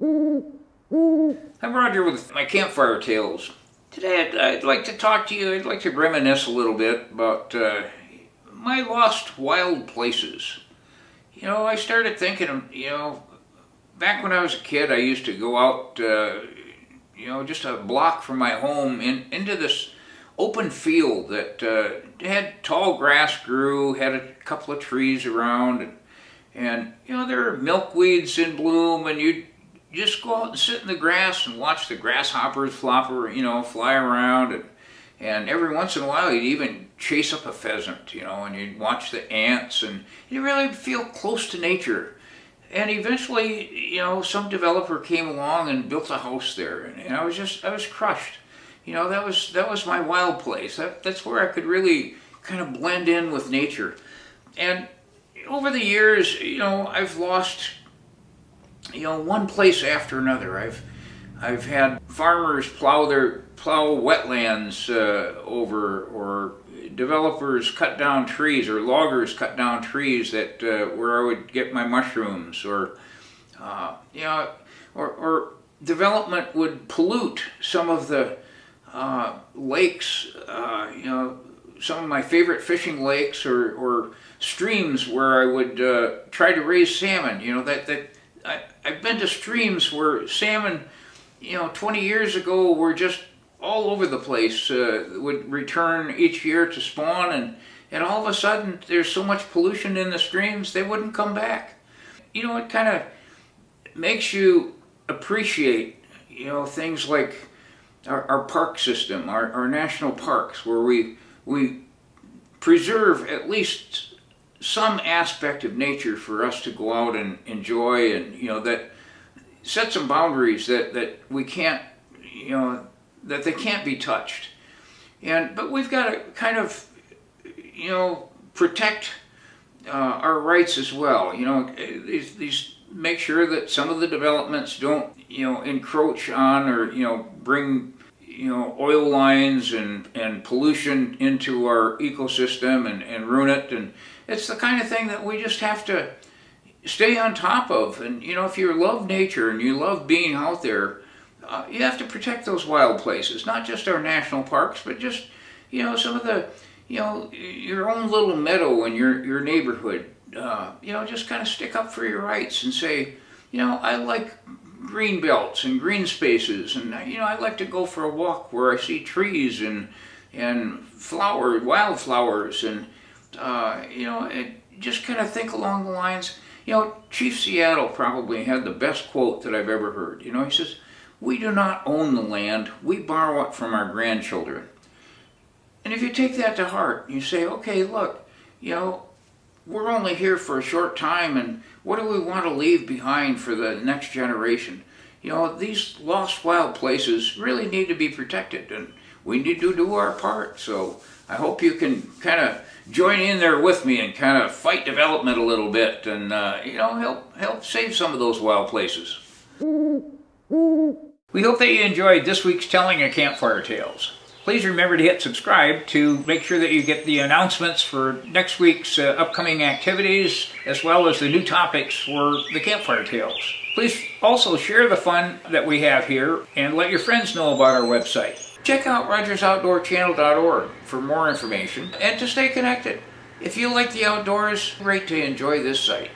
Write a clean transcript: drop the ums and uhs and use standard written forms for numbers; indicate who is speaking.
Speaker 1: I'm Roger with my Campfire Tales. Today I'd like to talk to you, I'd like to reminisce a little bit about my lost wild places. You know, I started thinking, back when I was a kid I used to go out, just a block from my home into this open field that had tall grass grew, had a couple of trees around, and there are milkweeds in bloom, and you'd just go out and sit in the grass and watch the grasshoppers fly around, and every once in a while you'd even chase up a pheasant, and you'd watch the ants, and you really feel close to nature. And eventually, some developer came along and built a house there, and I was crushed. That was my wild place. That's where I could really kind of blend in with nature. And over the years, I've lost one place after another. I've had farmers plow wetlands over, or developers cut down trees, or loggers cut down trees that where I would get my mushrooms, or development would pollute some of the lakes, some of my favorite fishing lakes or streams where I would try to raise salmon. I've been to streams where salmon, 20 years ago were just all over the place, would return each year to spawn, and all of a sudden there's so much pollution in the streams they wouldn't come back. It kind of makes you appreciate, things like our park system, our national parks, where we preserve at least some aspect of nature for us to go out and enjoy, and that set some boundaries that we can't, that they can't be touched. But we've got to kind of protect our rights as well. These make sure that some of the developments don't encroach on, or bring oil lines and pollution into our ecosystem and ruin it. And it's the kind of thing that we just have to stay on top of. And if you love nature and you love being out there, you have to protect those wild places, not just our national parks, but just some of the your own little meadow in your neighborhood. Just kind of stick up for your rights and say, I like green belts and green spaces, and I like to go for a walk where I see trees and wildflowers, and just kind of think along the lines. Chief Seattle probably had the best quote that I've ever heard. He says, "We do not own the land, we borrow it from our grandchildren." And if you take that to heart, you say, okay, look, we're only here for a short time, and what do we want to leave behind for the next generation? These lost wild places really need to be protected, and we need to do our part. So I hope you can kind of join in there with me and kind of fight development a little bit, and help save some of those wild places. We hope that you enjoyed this week's telling of Campfire Tales. Please remember to hit subscribe to make sure that you get the announcements for next week's upcoming activities, as well as the new topics for the Campfire Tales. Please also share the fun that we have here and let your friends know about our website. Check out RogersOutdoorChannel.org for more information and to stay connected. If you like the outdoors, great to enjoy this site.